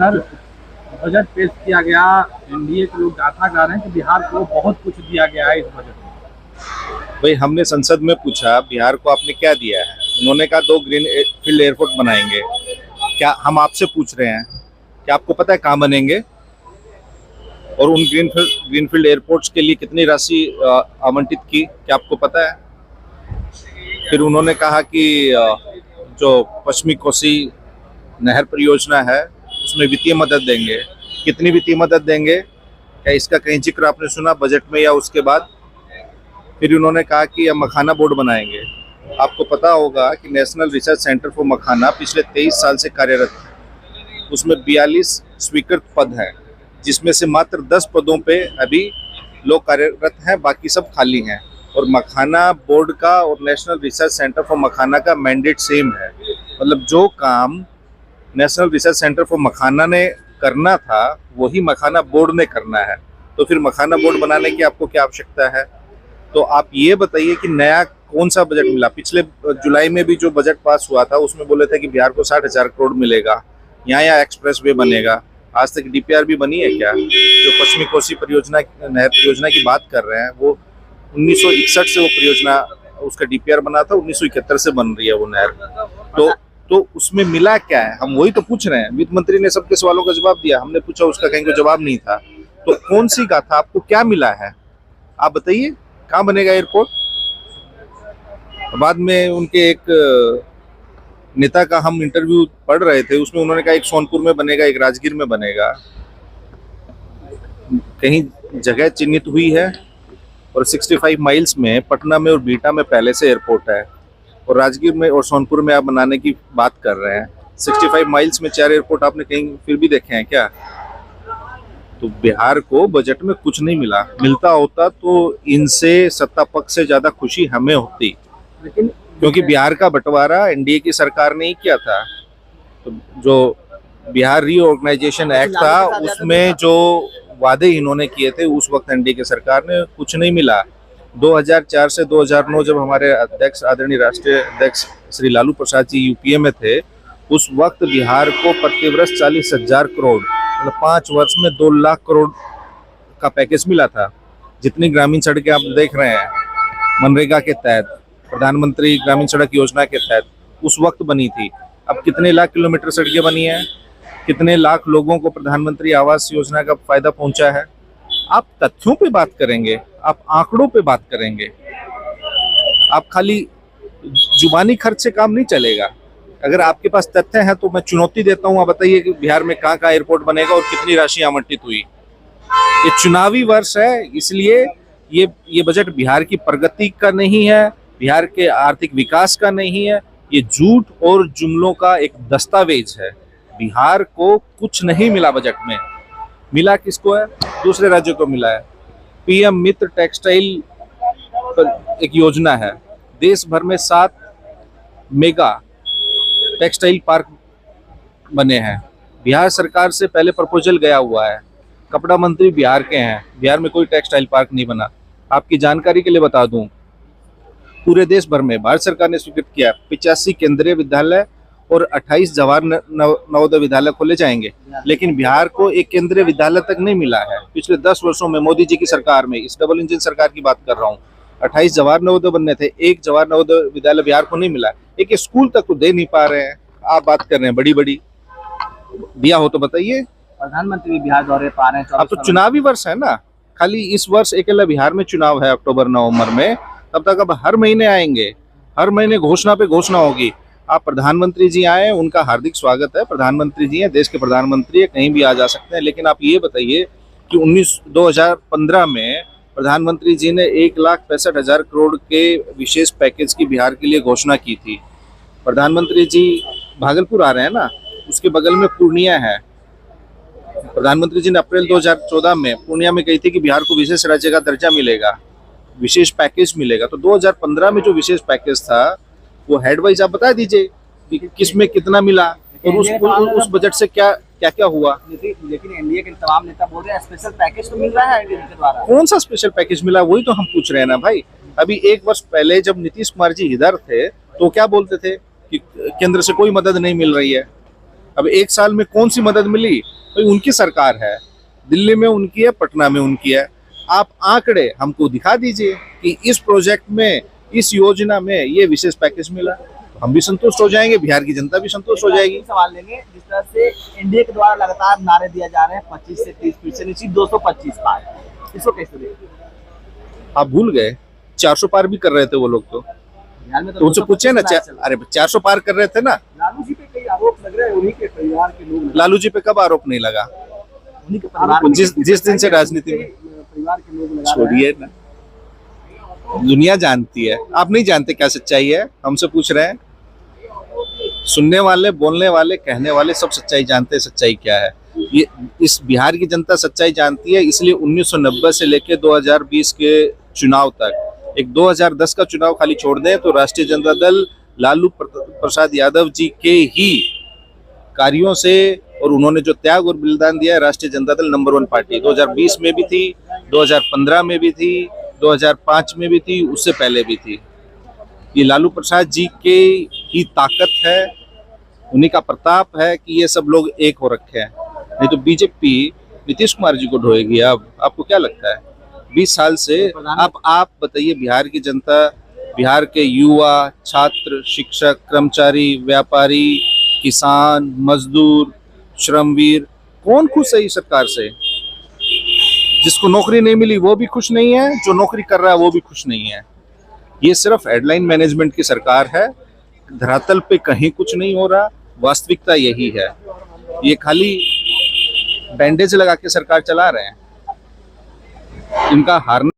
Sir, budget पेश किया गया। एनडीए के लोग गाथा गा रहे हैं कि बिहार को बहुत कुछ दिया गया है इस बजट में। भाई हमने संसद में पूछा बिहार को आपने क्या दिया है, उन्होंने कहा 2 ग्रीन फील्ड एयरपोर्ट बनाएंगे। क्या हम आपसे पूछ रहे हैं कि आपको पता है कहाँ बनेंगे और उन ग्रीनफील्ड एयरपोर्ट्स के लिए कितनी राशि आवंटित की, क्या आपको पता है? फिर उन्होंने कहा कि जो पश्चिमी कोसी नहर परियोजना है उसमें वित्तीय मदद देंगे। कितनी वित्तीय मदद देंगे, क्या इसका कहीं जिक्र आपने सुना बजट में या उसके बाद? फिर उन्होंने कहा कि हम मखाना बोर्ड बनाएंगे। आपको पता होगा कि नेशनल रिसर्च सेंटर फॉर मखाना पिछले 23 साल से कार्यरत है। उसमें 42 स्वीकृत पद हैं, जिसमें से मात्र 10 पदों पे अभी लोग कार्यरत हैं, बाकी सब खाली हैं। और मखाना बोर्ड का और नेशनल रिसर्च सेंटर फॉर मखाना का मैंडेट सेम है। मतलब जो काम नेशनल रिसर्च सेंटर फॉर मखाना ने करना था वही मखाना बोर्ड ने करना है। तो फिर मखाना बोर्ड बनाने की आपको क्या आवश्यकता है? तो आप ये बताइए कि नया कौन सा बजट मिला? पिछले जुलाई में भी जो बजट पास हुआ था उसमें बोले थे कि बिहार को 60,000 करोड़ मिलेगा, यहाँ एक्सप्रेस वे बनेगा। आज तक डीपीआर भी बनी है क्या? जो पश्चिमी कोसी परियोजना नहर परियोजना की बात कर रहे हैं वो 1961 से वो परियोजना उसका डीपीआर बना था, 1971 से बन रही है वो नहर। तो उसमें मिला क्या है, हम वही तो पूछ रहे हैं। वित्त मंत्री ने सबके सवालों का जवाब दिया, हमने पूछा उसका कहीं को जवाब नहीं था। तो कौन सी गाथा, आपको क्या मिला है आप बताइए, कहाँ बनेगा एयरपोर्ट? बाद में उनके एक नेता का हम इंटरव्यू पढ़ रहे थे, उसमें उन्होंने कहा एक सोनपुर में बनेगा, एक राजगीर में बनेगा। कहीं जगह चिन्हित हुई है? और 65 माइल्स में पटना में और बीटा में पहले से एयरपोर्ट है, और राजगीर में और सोनपुर में आप बनाने की बात कर रहे हैं। 65 माइल्स में 4 एयरपोर्ट आपने कहीं फिर भी देखे हैं क्या? तो बिहार को बजट में कुछ नहीं मिला। मिलता होता तो इनसे सत्ता पक्ष से ज्यादा खुशी हमें होती, लेकिन क्योंकि बिहार का बंटवारा एनडीए की सरकार ने ही किया था। तो जो बिहार रीऑर्गेनाइजेशन एक्ट था उसमें जो वादे इन्होंने किए थे उस वक्त एनडीए की सरकार ने कुछ नहीं मिला। 2004 से 2009 जब हमारे अध्यक्ष आदरणीय राष्ट्रीय अध्यक्ष श्री लालू प्रसाद जी यूपीए में थे, उस वक्त बिहार को प्रतिवर्ष 40,000 करोड़, मतलब 5 वर्ष में 2 लाख करोड़ का पैकेज मिला था। जितनी ग्रामीण सड़कें आप देख रहे हैं मनरेगा के तहत, प्रधानमंत्री ग्रामीण सड़क योजना के तहत उस वक्त बनी थी। अब कितने लाख किलोमीटर सड़कें बनी हैं, कितने लाख लोगों को प्रधानमंत्री आवास योजना का फायदा पहुंचा है? आप तथ्यों पे बात करेंगे, आप आंकड़ों पे बात करेंगे, आप खाली जुबानी खर्च से काम नहीं चलेगा। अगर आपके पास तथ्य हैं तो मैं चुनौती देता हूं, आप बताइए कि बिहार में कहाँ कहाँ एयरपोर्ट बनेगा और कितनी राशि आवंटित हुई। ये चुनावी वर्ष है, इसलिए ये बजट बिहार की प्रगति का नहीं है, बिहार के आर्थिक विकास का नहीं है। ये झूठ और जुमलों का एक दस्तावेज है। बिहार को कुछ नहीं मिला बजट में। मिला किसको है? दूसरे राज्यों को मिला है। पीएम मित्र टेक्सटाइल एक योजना है, देश भर में 7 मेगा टेक्सटाइल पार्क बने हैं। बिहार सरकार से पहले प्रपोजल गया हुआ है, कपड़ा मंत्री बिहार के हैं, बिहार में कोई टेक्सटाइल पार्क नहीं बना। आपकी जानकारी के लिए बता दूं, पूरे देश भर में भारत सरकार ने स्वीकृत किया 85 केंद्रीय विद्यालय और 28 जवाहर नवोदय विद्यालय खोले जाएंगे, लेकिन बिहार को एक केंद्रीय विद्यालय तक नहीं मिला है। पिछले 10 वर्षों में मोदी जी की सरकार में, इस डबल इंजन सरकार की बात कर रहा हूँ, 28 जवाहर नवोदय बनने थे, एक जवाहर नवोदय विद्यालय बिहार को नहीं मिला। एक स्कूल तक तो दे नहीं पा रहे हैं। आप बात कर रहे हैं बड़ी बड़ी, दिया हो तो बताइए। प्रधानमंत्री बिहार दौरे पा रहे हैं। अब तो चुनावी वर्ष है ना, खाली इस वर्ष अकेला बिहार में चुनाव है अक्टूबर नवंबर में, तब तक अब हर महीने आएंगे, हर महीने घोषणा पे घोषणा होगी। आप प्रधानमंत्री जी आए, उनका हार्दिक स्वागत है। प्रधानमंत्री जी हैं, देश के प्रधानमंत्री है, कहीं भी आ जा सकते हैं। लेकिन आप ये बताइए कि 2015 में प्रधानमंत्री जी ने 1,65,000 करोड़ के विशेष पैकेज की बिहार के लिए घोषणा की थी। प्रधानमंत्री जी भागलपुर आ रहे हैं ना, उसके बगल में पूर्णिया है। प्रधानमंत्री जी ने अप्रैल 2014 में पूर्णिया में कही थी कि बिहार को विशेष राज्य का दर्जा मिलेगा, विशेष पैकेज मिलेगा। तो 2015 में जो विशेष पैकेज था वो हेडवाइज आप बता दीजिए कि किस में कितना मिला और उस बजट से क्या क्या क्या हुआ। लेकिन एनडीए के तमाम नेता बोल रहे हैं स्पेशल पैकेज तो मिल रहा है एनडीए के द्वारा। कौन सा स्पेशल पैकेज मिला, वही तो हम पूछ रहे हैं ना भाई। अभी 1 वर्ष पहले जब नीतीश कुमार जी इधर थे तो क्या बोलते थे कि केंद्र से कोई मदद नहीं मिल रही है। अब एक साल में कौन सी मदद मिली? भाई उनकी सरकार है, दिल्ली में उनकी है, पटना में उनकी है। आप आंकड़े हमको दिखा दीजिए कि इस प्रोजेक्ट में, इस योजना में ये विशेष पैकेज मिला, तो हम भी संतुष्ट हो जाएंगे, बिहार की जनता भी संतुष्ट हो जाएगी। सवाल लेंगे, जिस तरह से एनडीए के द्वारा लगातार नारे दिए जा रहे हैं 25 से 30% नीचे 225 पार, इसको कैसे देखते हैं? आप भूल गए 400 पार भी कर रहे थे वो लोग, बिहार में तो उनसे पूछे ना। 225 अरे 400 पार कर रहे थे ना। लालू जी पे कई आरोप लग रहे हैं, उन्हीं के परिवार के लोग, लालू जी पे कब आरोप नहीं लगा? उन्हीं के परिवार में, जिस दिन से राजनीति में, परिवार के लोग लगा रहे हैं। छोड़िए ना, दुनिया जानती है, आप नहीं जानते क्या सच्चाई है, हमसे पूछ रहे हैं। सुनने वाले, बोलने वाले, कहने वाले सब सच्चाई जानते हैं, सच्चाई क्या है। ये इस बिहार की जनता सच्चाई जानती है, इसलिए 1990 से लेकर 2020 के चुनाव तक, एक 2010 का चुनाव खाली छोड़ दें तो राष्ट्रीय जनता दल लालू प्रसाद यादव जी के ही कार्यों से, और उन्होंने जो त्याग और बलिदान दिया है, राष्ट्रीय जनता दल नंबर 1 पार्टी 2020 में भी थी, 2015 में भी थी, 2005 में भी थी, उससे पहले भी थी। ये लालू प्रसाद जी के ही ताकत है, उन्हीं का प्रताप है कि ये सब लोग एक हो रखे हैं। नहीं तो बीजेपी नीतीश कुमार जी को ढोएगी। अब आपको क्या लगता है 20 साल से? आप बताइए, बिहार की जनता, बिहार के युवा, छात्र, शिक्षक, कर्मचारी, व्यापारी, किसान, मजदूर, श्रमवीर, कौन खुश है इस सरकार से? जिसको नौकरी नहीं मिली वो भी खुश नहीं है, जो नौकरी कर रहा है वो भी खुश नहीं है। ये सिर्फ हेडलाइन मैनेजमेंट की सरकार है, धरातल पे कहीं कुछ नहीं हो रहा। वास्तविकता यही है, ये खाली बैंडेज लगा के सरकार चला रहे हैं। इनका हारना